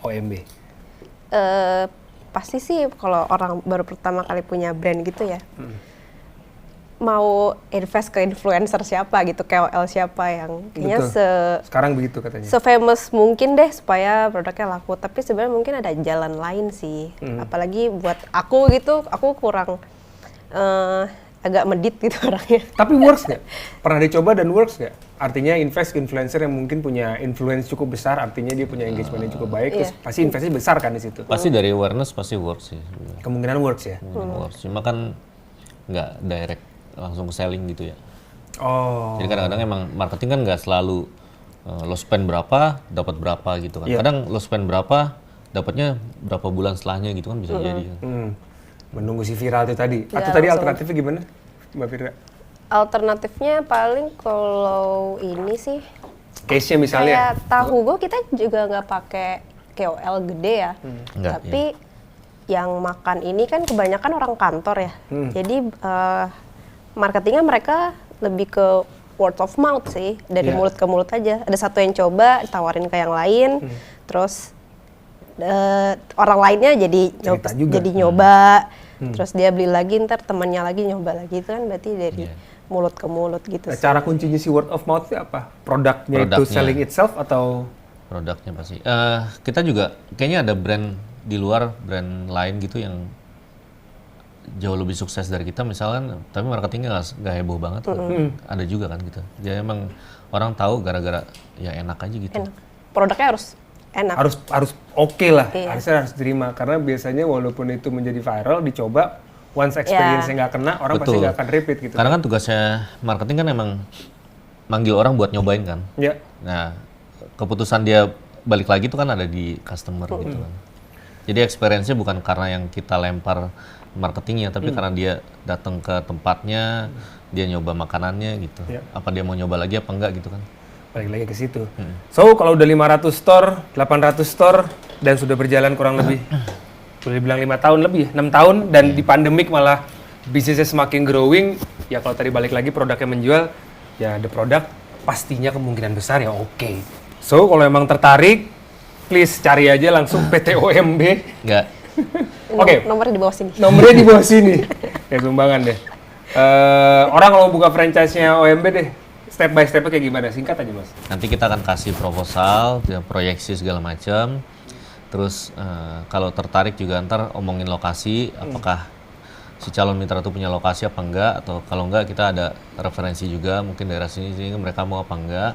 OMB? Pasti sih kalau orang baru pertama kali punya brand gitu ya, mau invest ke influencer siapa gitu, KOL siapa yang kayaknya Betul. Sekarang begitu katanya. se-famous mungkin deh supaya produknya laku. Tapi sebenarnya mungkin ada jalan lain sih. Apalagi buat aku gitu, aku kurang agak medit gitu orangnya. Tapi works nggak? Pernah dicoba dan works nggak? Artinya invest ke influencer yang mungkin punya influence cukup besar, artinya dia punya engagement yang cukup baik, terus pasti investnya besar kan di situ. Pasti dari awareness pasti works sih. Kemungkinan works ya. Works. Cuma kan nggak direct langsung ke selling gitu ya. Oh. Jadi kadang-kadang emang marketing kan nggak selalu lo spend berapa, dapat berapa gitu kan. Kadang lo spend berapa, dapatnya berapa bulan setelahnya gitu kan bisa jadi. Menunggu si viral itu tadi. Ya, Atau tadi langsung. alternatifnya gimana, Mbak Firda? Alternatifnya paling kalau ini sih Case-nya misalnya. kayak tahu gue kita juga nggak pakai KOL gede ya. Enggak, Tapi yang makan ini kan kebanyakan orang kantor ya. Jadi marketingnya mereka lebih ke word of mouth sih, dari Iya. mulut ke mulut aja. Ada satu yang coba, tawarin ke yang lain, terus orang lainnya Cerita juga. jadi nyoba, terus dia beli lagi, ntar temannya lagi nyoba lagi, itu kan berarti dari mulut ke mulut gitu Nah, sih. cara kuncinya si word of mouth itu apa? Produknya itu Produknya. selling itself atau? Produknya pasti. Kita juga kayaknya ada brand di luar, brand lain gitu yang jauh lebih sukses dari kita misalkan, tapi marketingnya nggak heboh banget. Ada juga kan gitu. Jadi emang orang tahu gara-gara ya enak aja gitu. Enak. Produknya harus enak. Harus oke lah, Iya. harus terima. Karena biasanya walaupun itu menjadi viral, dicoba, once experience-nya nggak kena, orang pasti Betul. nggak akan repeat gitu. Karena kan tugasnya marketing kan emang manggil orang buat nyobain kan. Ya, Nah, keputusan dia balik lagi itu kan ada di customer gitu kan. Jadi experience-nya bukan karena yang kita lempar marketingnya, tapi karena dia datang ke tempatnya, dia nyoba makanannya gitu. Iya. Apa dia mau nyoba lagi apa enggak gitu kan. balik lagi ke situ. So, kalau udah 500 store, 800 store, dan sudah berjalan kurang lebih, boleh dibilang 5 tahun lebih, 6 tahun, dan di pandemik malah bisnisnya semakin growing, ya kalau tadi balik lagi produknya menjual, ya the product pastinya kemungkinan besar ya oke. So, kalau emang tertarik, please cari aja langsung PT OMB. Enggak. Oke. Nomornya di bawah sini. Nomornya di bawah sini. Ya sumbangan deh. Orang kalau buka franchise-nya OMB deh, step by step-nya kayak gimana? Singkat aja Mas. Nanti kita akan kasih proposal, proyeksi segala macam. Terus kalau tertarik juga ntar omongin lokasi, apakah si calon mitra itu punya lokasi apa enggak, atau kalau enggak kita ada referensi juga mungkin daerah sini mereka mau apa enggak.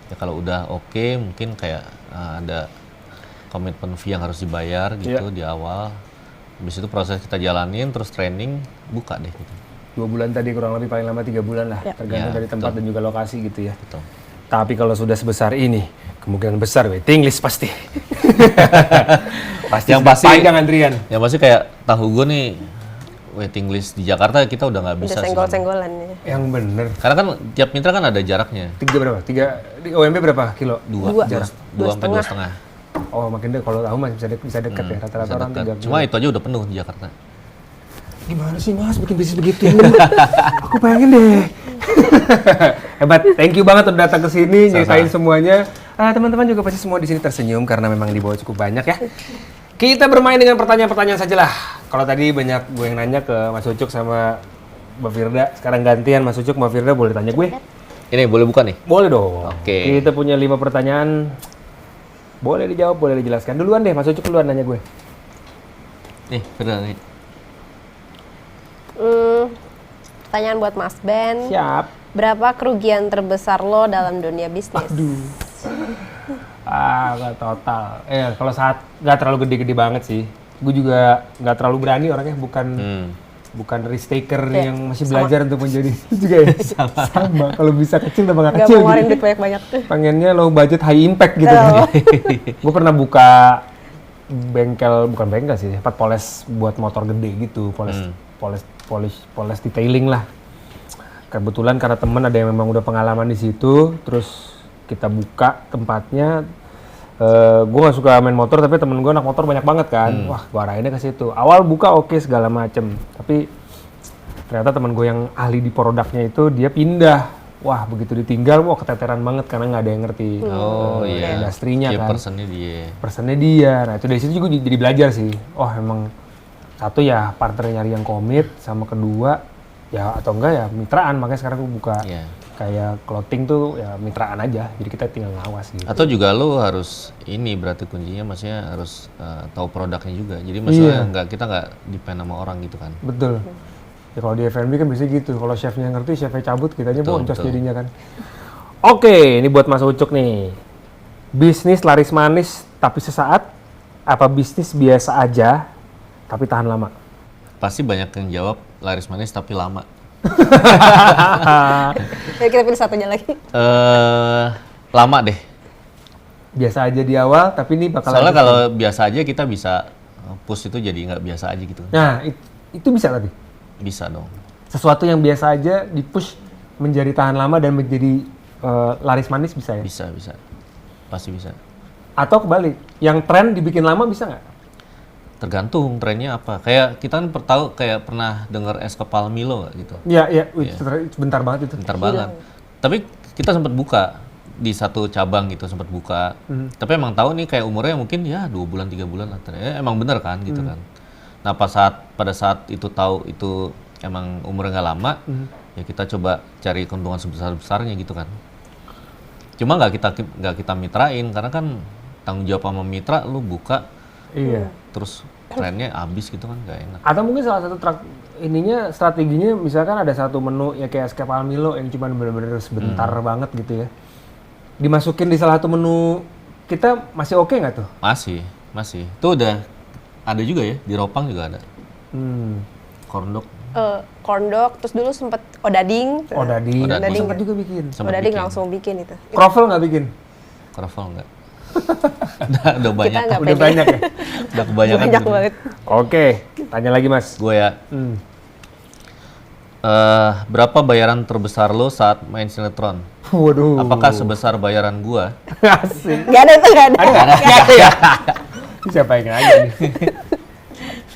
Ya kalau udah oke, mungkin kayak ada komitmen fee yang harus dibayar gitu di awal. Habis itu proses kita jalanin, terus training, buka deh gitu. 2 bulan tadi kurang lebih paling lama 3 bulan lah, Ya. tergantung Ya, dari tempat dan juga lokasi gitu ya. Betul. Tapi kalau sudah sebesar ini, kemungkinan besar waiting list pasti. Pasti Yang sudah pasti- panjang antrian. Ya pasti kayak tahu gue nih waiting list di Jakarta kita udah nggak bisa Udah sih. senggol-senggolan ya. Yang bener. Karena kan tiap mitra kan ada jaraknya. 3 berapa? 3 di OMB berapa kilo? Dua. Jarak. 2 sampai 2,5. Oh, makin deh kalau tahu masih bisa dekat ya. Rata-rata Bisa orang dekat. 3 Cuma itu aja udah penuh di Jakarta. Gimana sih Mas bikin bisnis begitu? Aku pengen deh. Hebat, thank you banget udah datang ke sini nyeritain semuanya. Teman-teman juga pasti semua di sini tersenyum karena memang di bawah cukup banyak ya. Kita bermain dengan pertanyaan-pertanyaan saja lah. Kalau tadi banyak gue yang nanya ke Mas Ucuk sama Mbak Firda, sekarang gantian Mas Ucuk, Mbak Firda boleh tanya gue. Ini boleh buka nih? Boleh dong. Oke. Kita punya 5 pertanyaan. Boleh dijawab, boleh dijelaskan. Duluan deh, Mas Ucuk duluan nanya gue. Nih, Firda nih. Pertanyaan buat Mas Ben. Siap. Berapa kerugian terbesar lo dalam dunia bisnis? Nggak total. Kalau saat nggak terlalu gede-gede banget sih. Gue juga nggak terlalu berani orangnya, bukan risk taker Iya, yang masih belajar untuk menjadi juga ya. Sama. Kalau bisa kecil tambah nggak Gak kecil mau ngeluarin gitu. duit banyak-banyak. Pengennya low budget high impact gitu. Oh. Gue pernah buka bukan bengkel sih, tempat poles buat motor gede gitu, poles detailing lah. Kebetulan karena temen ada yang memang udah pengalaman di situ, terus kita buka tempatnya. Gue gak suka main motor, tapi temen gue anak motor banyak banget kan. Wah, gue arahinnya ke situ. Awal buka oke segala macem, tapi ternyata temen gue yang ahli di produknya itu dia pindah. Wah, begitu ditinggal, wah keteteran banget karena nggak ada yang ngerti industrinya kan. Personnya dia. Nah itu dari situ juga jadi belajar sih. Oh emang satu ya partner nyari yang komit, sama kedua ya atau enggak ya mitraan. Makanya sekarang gue buka kayak clothing tuh ya mitraan aja. Jadi kita tinggal ngawas gitu. Atau juga lo harus ini berarti kuncinya, maksudnya harus tahu produknya juga. Jadi maksudnya kita nggak depend sama orang gitu kan. Betul. Ya kalau di F&B kan biasanya gitu. Kalau chefnya ngerti, chefnya cabut, kitanya boncos jadinya kan. Oke, ini buat Mas Ucuk nih. Bisnis laris manis tapi sesaat, apa bisnis biasa aja tapi tahan lama? Pasti banyak yang jawab laris manis tapi lama. Ya kita pilih satunya lagi. Lama deh. Biasa aja di awal, tapi ini bakal Soalnya kalau biasa aja kita bisa push itu jadi nggak biasa aja gitu. Nah, itu bisa tadi. Bisa dong. Sesuatu yang biasa aja di-push menjadi tahan lama dan menjadi laris manis bisa ya? Bisa. Pasti bisa. Atau kebalik, yang tren dibikin lama bisa nggak? Tergantung trennya apa. Kayak kita kan kayak pernah dengar es kepal Milo nggak gitu. Iya. Bentar banget itu. Bentar banget. Tapi kita sempat buka di satu cabang gitu, sempat buka. Tapi emang tahu nih kayak umurnya mungkin ya 2 bulan 3 bulan lah. Emang bener kan gitu kan. Nah pada saat itu tahu itu emang umurnya nggak lama, ya kita coba cari keuntungan sebesar-besarnya gitu kan. Cuma nggak kita mitrain karena kan tanggung jawab sama mitra, lu buka, terus trennya habis gitu kan nggak enak. Atau mungkin salah satu strateginya misalkan ada satu menu ya kayak es kepal Milo yang cuma bener-bener sebentar banget gitu ya. Dimasukin di salah satu menu kita masih oke nggak tuh? Masih. Itu udah ada juga ya, di Ropang juga ada. Corn dog, terus dulu sempet odading. Odading Odading juga bikin. Odading langsung bikin itu. Kroffel nggak bikin? Kroffel enggak. udah banyak. Kita nggak Udah pede. banyak ya? Udah kebanyakan. Banyak gitu. banget. Oke, tanya lagi Mas. Gue ya. Berapa bayaran terbesar lo saat main sinetron? Waduh. Apakah sebesar bayaran gua? Asik. Gak ada itu, gak ada. Nggak ada ya? Siapa yang nanya nih?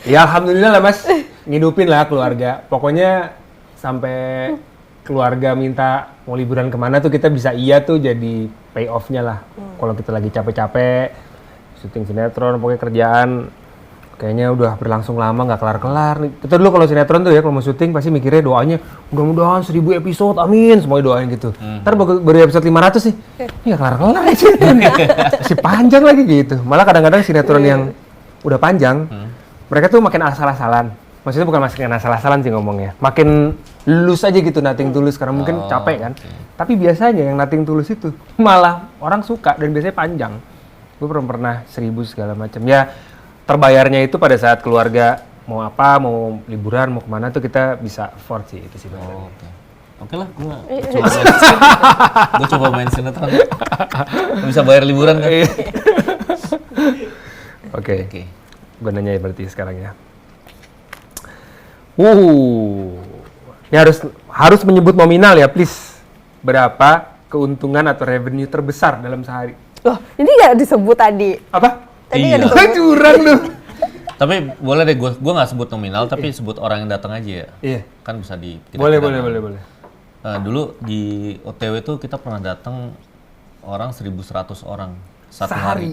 Ya alhamdulillah lah Mas, ngidupin lah keluarga. Pokoknya sampai keluarga minta mau liburan kemana tuh kita bisa tuh jadi pay off-nya lah. Kalau kita lagi capek-capek, syuting sinetron, pokoknya kerjaan kayaknya udah berlangsung lama nggak kelar-kelar nih. Kita dulu kalau sinetron tuh ya kalau mau syuting pasti mikirnya doanya mudah-mudahan 1000 episode, amin, semuanya doain gitu. Ntar baru episode 500 nih, ini nggak kelar-kelar ya sinetron. Masih panjang lagi gitu. Malah kadang-kadang sinetron yang udah panjang, mereka tuh makin asal-asalan. Maksudnya bukan makin asal-asalan sih ngomongnya, makin lulus aja gitu, nothing tulus karena mungkin capek kan. Tapi biasanya yang nothing tulus itu malah orang suka dan biasanya panjang. Gue pernah 1000 segala macam ya. Terbayarnya itu pada saat keluarga mau apa, mau liburan, mau kemana tuh kita bisa afford sih itu sih. Oke lah, gue coba main sinetron. Bisa bayar liburan kan? Oke. Gue nanya berarti sekarang ya. Ini harus menyebut nominal ya, please. Berapa keuntungan atau revenue terbesar dalam sehari? Loh, ini nggak disebut tadi. Apa? Tadi Iya. nggak disebut. Curang lu. Tapi boleh deh, gue nggak sebut nominal, tapi sebut orang yang datang aja ya. Iya. Kan bisa di. Boleh. Dulu di OTW tuh kita pernah datang orang 1.100 orang satu Sehari. hari.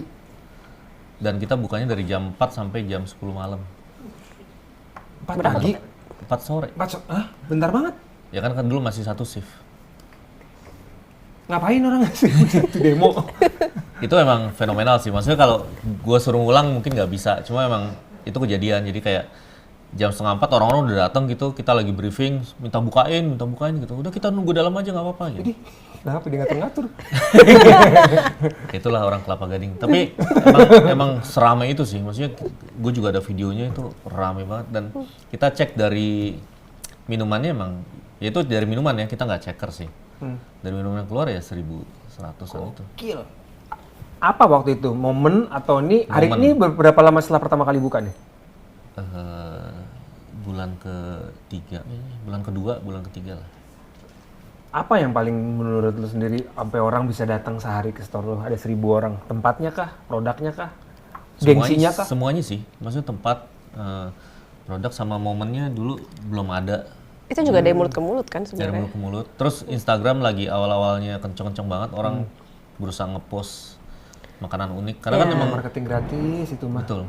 Dan kita bukanya dari jam 4 sampai jam 10 malam. 4 pagi? 4 sore. Bentar banget. Ya kan dulu masih satu shift. Ngapain orang ngasih itu demo? Itu emang fenomenal sih. Maksudnya kalau gue suruh ngulang mungkin nggak bisa. Cuma emang itu kejadian. Jadi kayak jam 3:30 orang-orang udah datang gitu. Kita lagi briefing, minta bukain gitu. Udah kita nunggu dalam aja nggak apa-apa. Gitu. Kenapa dia ngatur-ngatur? Itulah orang Kelapa Gading. Tapi emang seramai itu sih. Maksudnya gue juga ada videonya itu ramai banget. Dan kita cek dari minumannya emang, ya itu dari minuman ya, kita nggak checker sih. Dari minuman yang keluar ya 1.100-an itu. Gokil. Apa waktu itu? Momen atau hari Momen. ini berapa lama setelah pertama kali buka nih? Bulan ketiga, bulan kedua, bulan ketiga lah. Apa yang paling menurut lu sendiri sampai orang bisa datang sehari ke store lu? Ada 1.000 orang. Tempatnya kah? Produknya kah? Gengsinya kah? Semuanya sih. Maksudnya tempat, produk sama momennya dulu belum ada. Itu juga dari mulut ke mulut kan Dari sebenarnya. mulut ke mulut. Terus Instagram lagi awal-awalnya kenceng-kenceng banget. Orang berusaha ngepost makanan unik. Karena kan emang Marketing gratis itu mah. betul.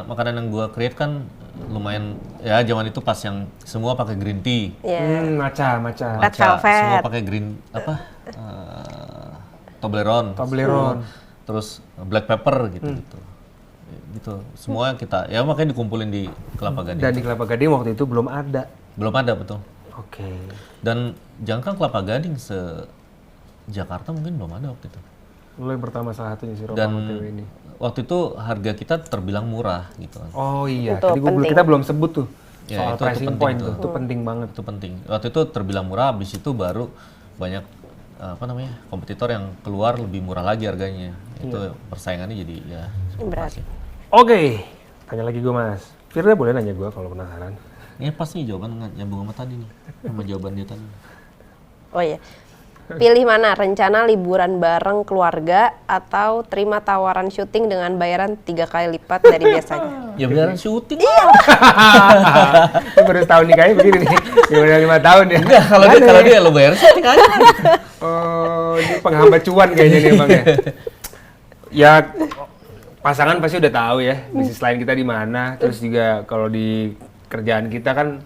Makanan yang gua create kan lumayan, ya zaman itu pas yang semua pakai green tea. Iya. Maca. Red velvet. Semua pakai green Toblerone. Terus black pepper gitu. Gitu. Semua kita ya makanya dikumpulin di Kelapa Gading. Dan di Kelapa Gading waktu itu belum ada. Belum ada betul. Oke. Dan jangan kan Kelapa Gading Jakarta mungkin belum ada waktu itu. Lu yang pertama salah satunya si Dan Ropang OTW ini. waktu itu harga kita terbilang murah gitu kan. Oh iya, Itu tadi penting. kita belum sebut tuh. Ya, Soal itu pricing penting point tuh. tuh. Itu penting banget. Itu penting. Waktu itu terbilang murah, habis itu baru banyak kompetitor yang keluar lebih murah lagi harganya. Itu persaingannya jadi ya Berat. Oke, tanya lagi gue Mas. Firda boleh nanya gue kalau penasaran. ini pasti jawaban nyambung sama tadi nih, sama jawaban dia tadi. Oh iya. Pilih mana, rencana liburan bareng keluarga atau terima tawaran syuting dengan bayaran 3 kali lipat dari biasanya? Ya beneran syuting. Itu baru setahun nikahnya begini nih. Gimana 5 tahun ya? Enggak, kalau dia lo bayar syuting aja. Oh, ini penghambat cuan kayaknya nih emang ya. Ya pasangan pasti udah tahu ya bisnis lain kita di mana. Terus juga kalau di kerjaan kita kan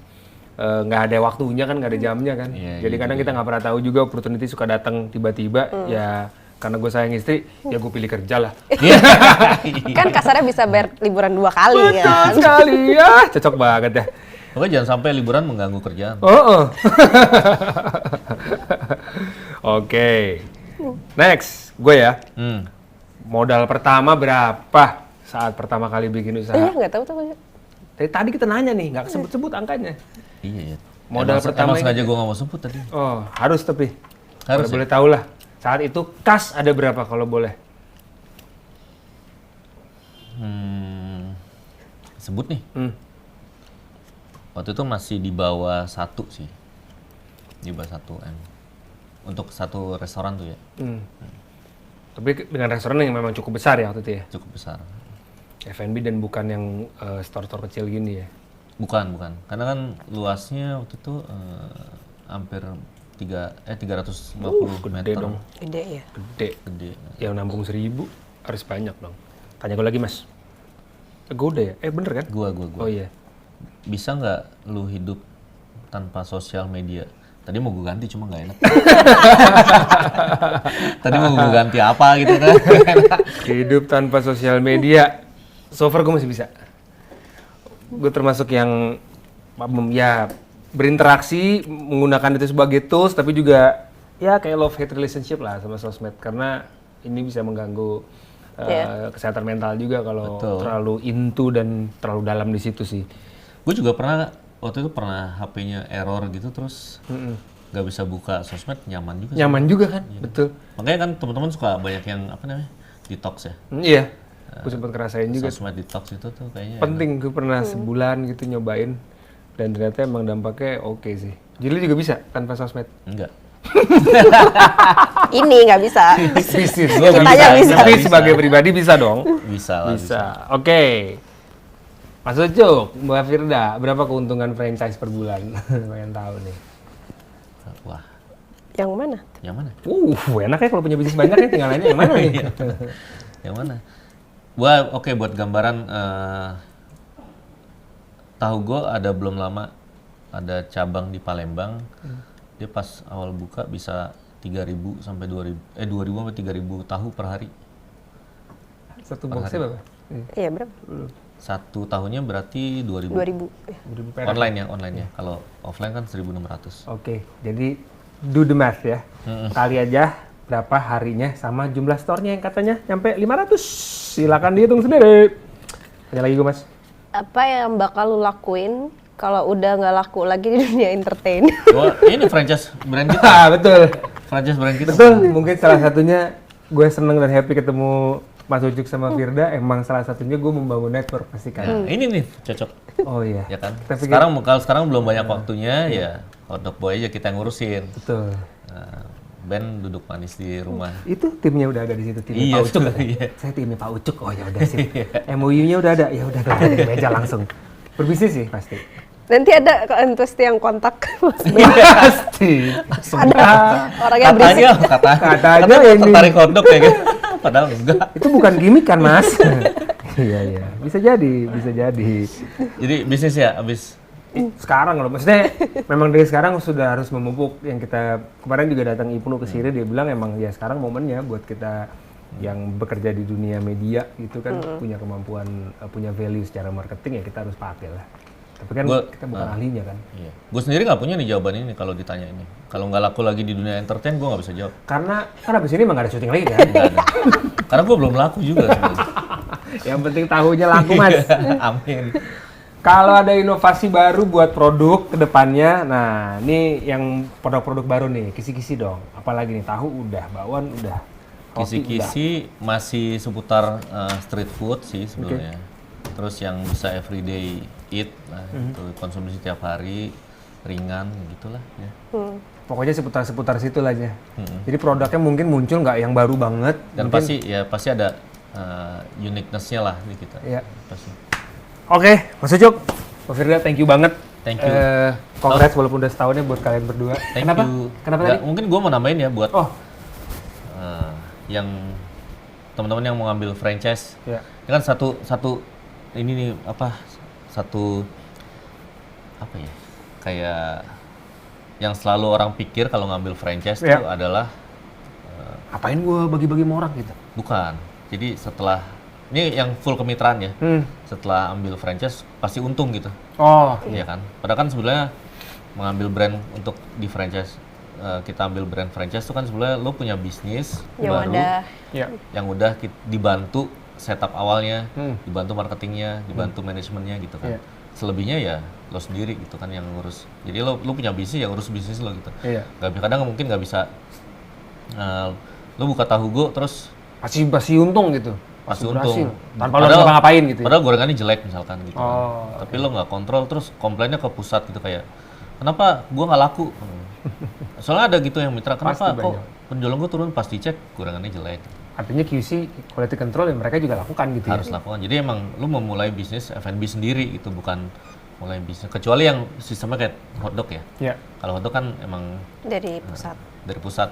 nggak ada waktunya kan, nggak ada jamnya kan. Iya, Jadi iya, kadang kita nggak pernah tahu juga opportunity suka datang tiba-tiba. Ya karena gue sayang istri, ya gue pilih kerja lah. Kan kasarnya bisa bayar liburan 2 kali kan? Sekali ya, cocok banget ya. Pokoknya jangan sampai liburan mengganggu kerjaan. Oh. Oke. Next, gue ya. Modal pertama berapa saat pertama kali bikin usaha? Iya, nggak tahu tuh. Dari tadi kita nanya nih, nggak sebut-sebut angkanya. Iya, iya. Modal pertama emang sengaja ini- gue nggak mau sebut tadi. Oh, harus tapi. Harus Boleh tahu lah. Saat itu kas ada berapa kalau boleh? Sebut nih. Hmm. Waktu itu masih di bawah 1 sih. Di bawah 1 M. Untuk satu restoran tuh ya, Tapi dengan restoran yang memang cukup besar ya waktu itu ya? cukup besar. F&B dan bukan yang store-store kecil gini ya? Bukan. Karena kan luasnya waktu itu hampir 350 Gede meter. dong, Gede ya. gede. Gede. Yang nampung 1.000 harus banyak dong. Tanya gue lagi mas. Gue udah ya? Bener kan? Gua. Oh iya. Bisa nggak lu hidup tanpa sosial media? Tadi mau gue ganti cuma nggak enak. Tadi mau gue ganti apa gitu kan? Hidup tanpa sosial media. So far gue masih bisa. Gue termasuk yang ya berinteraksi menggunakan itu sebagai tools, tapi juga ya kayak love hate relationship lah sama sosmed, karena ini bisa mengganggu kesehatan mental juga kalau Betul. terlalu into dan terlalu dalam di situ sih. Gue juga waktu itu pernah HP-nya error gitu terus nggak bisa buka sosmed, nyaman juga. sih. Nyaman juga kan, betul. Makanya kan teman-teman suka banyak yang apa namanya detox ya. Iya, gue sempat ngerasain juga. Sosmed detox itu tuh kayaknya Penting, gue pernah sebulan gitu nyobain dan ternyata emang dampaknya oke sih. Jadi lu juga bisa tanpa sosmed? enggak. Ini nggak bisa. Bisnis. Kitanya bisa. Tapi sebagai pribadi bisa dong. Bisa lah. Bisa. Oke. Mas Ucuk, Mbak Firda, berapa keuntungan franchise per bulan? Pengen tahu nih. Wah, Yang mana? yang mana? Enak ya kalau punya bisnis banyak ya, tinggal nanya yang mana nih? Yang mana? Wah, oke, buat gambaran tahu gue ada belum lama ada cabang di Palembang. Dia pas awal buka bisa 3.000 sampai 2.000 sampai 3.000 tahu per hari. Satu boxnya berapa? Iya, berapa? Satu tahunnya berarti 2.000. 2.000. Ya. Online ya. Kalau offline kan 1.600. Oke, jadi do the math ya. Kali aja berapa harinya sama jumlah store-nya yang katanya nyampe 500. Silakan dihitung sendiri. Tanya lagi gue, Mas. Apa yang bakal lu lakuin kalau udah nggak laku lagi di dunia entertain? Wah, ini franchise brand kita. Betul. Franchise brand kita. Betul, mungkin salah satunya gue seneng dan happy ketemu Mas Ucuk sama Firda. Emang salah satunya gue membangun network pasti kan. Nah, ini nih cocok. Oh iya. Ya kan? Kita pikir- Sekarang belum banyak waktunya ya hotdog boy aja kita yang ngurusin. Betul. Nah, Ben duduk manis di rumah. Itu timnya udah ada di situ, timnya Iya, Pak Ucuk. tuh, iya. Saya timnya Pak Ucuk. Oh ya udah sih. MOU-nya udah ada. Ya udah kita di meja langsung. Berbisnis sih pasti. Nanti ada entusias yang kontak. Pasti. Ada orangnya berisik. Katanya ini. tertarik hotdog ya kan? Padahal enggak. Itu bukan gimmick kan, Mas? Iya. Bisa jadi. Jadi bisnis ya abis. Sekarang loh, maksudnya memang dari sekarang sudah harus memupuk yang kita kemarin juga datang Ibnu ke sini dia bilang emang ya sekarang momennya buat kita yang bekerja di dunia media itu kan punya kemampuan punya value secara marketing ya kita harus pakai lah. Tapi kan kita bukan ahlinya kan. Iya. Gue sendiri nggak punya nih jawaban ini kalau ditanya ini. Kalau nggak laku lagi di dunia entertain gue nggak bisa jawab. Karena kan abis ini emang nggak ada syuting lagi kan. Nggak ada. Karena gue belum laku juga sebenarnya. Yang penting tahunya laku, Mas. Amin. Kalau ada inovasi baru buat produk ke depannya, nah ini yang produk-produk baru nih, kisi-kisi dong. Apalagi nih, tahu udah, bakwan udah, roti udah. Kisi-kisi masih seputar street food sih sebenarnya. Terus yang bisa everyday eat, lah, itu konsumsi tiap hari, ringan gitulah. Ya. Pokoknya seputar situ lah aja. Jadi produknya mungkin muncul nggak yang baru banget. Dan mungkin, pasti ada uniqueness-nya lah di kita. Iya. Pasti. Oke, Mas Ucuk, Pak Firda, thank you banget. Thank you. Congrats walaupun udah setahun ya buat kalian berdua. Thank Kenapa? you. Kenapa Nggak, tadi? mungkin gue mau nambahin ya buat Oh, yang teman-teman yang mau ngambil franchise. ya. Ini kan satu ini nih satu apa ya? Kayak yang selalu orang pikir kalau ngambil franchise itu adalah Apain gua bagi-bagi sama orang gitu? bukan. Jadi setelah ini yang full kemitraan ya. Setelah ambil franchise pasti untung gitu. Oh, Iya kan? Padahal kan sebenarnya mengambil brand untuk di franchise kita ambil brand franchise itu kan sebenarnya lo punya bisnis Yang baru ada. ya. yang udah dibantu setup awalnya, dibantu marketingnya, dibantu manajemennya gitu kan. Iya. Selebihnya ya lo sendiri gitu kan yang ngurus. Jadi lo punya bisnis ya urus bisnis lo gitu. Iya. Kadang mungkin nggak bisa lo buka tahu go terus Pasti untung gitu. pasti berhasil. untung. Tanpa lo harus ngapa-ngapain gitu. Padahal gorengannya jelek misalkan gitu. Oh, Tapi lo nggak kontrol terus komplainnya ke pusat gitu kayak kenapa gua nggak laku? Soalnya ada gitu yang mitra kenapa Pasti kok banyak. penjualan gua turun pas dicek gorengannya jelek. Artinya QC, quality control yang mereka juga lakukan gitu Harus ya. lakukan. Jadi emang lu memulai bisnis F&B sendiri itu bukan mulai bisnis kecuali yang sistemnya kayak hotdog ya. Iya. Kalau hotdog kan emang Dari pusat. dari pusat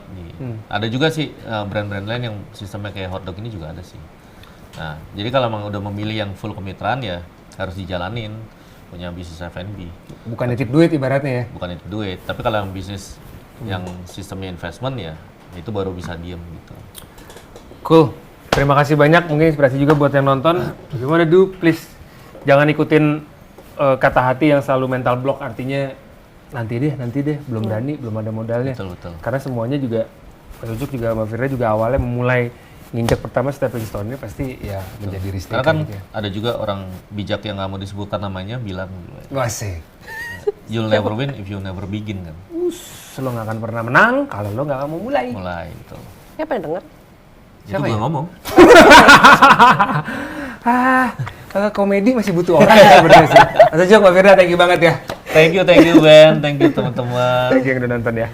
ada juga sih brand-brand lain yang sistemnya kayak hotdog ini juga ada sih. Nah, jadi kalau emang udah memilih yang full kemitraan ya harus dijalanin punya bisnis F&B. Bukan nitip duit ibaratnya ya. Bukan itu duit, tapi kalau yang bisnis yang sistemnya investment ya itu baru bisa diem gitu. Cool. Terima kasih banyak. Mungkin inspirasi juga buat yang nonton. Bagaimana please jangan ikutin kata hati yang selalu mental block artinya nanti deh, belum berani, belum ada modalnya. Betul. Karena semuanya juga Mas Ucuk juga Mbak Firda juga awalnya memulai nginjak pertama stepping stone-nya pasti ya menjadi risk Karena kan gitu ya. ada juga orang bijak yang nggak mau disebutkan namanya bilang Wah, asik. you'll never win if you never begin kan. Lo nggak akan pernah menang kalau lo nggak mau mulai. Mulai itu. Siapa yang denger? Itu gue ya? ngomong. Kalau komedi masih butuh orang ya sebenarnya sih. Mas Ucuk, Mbak Firda, thank you banget ya. Thank you Ben, thank you teman-teman. Thank you yang udah nonton ya.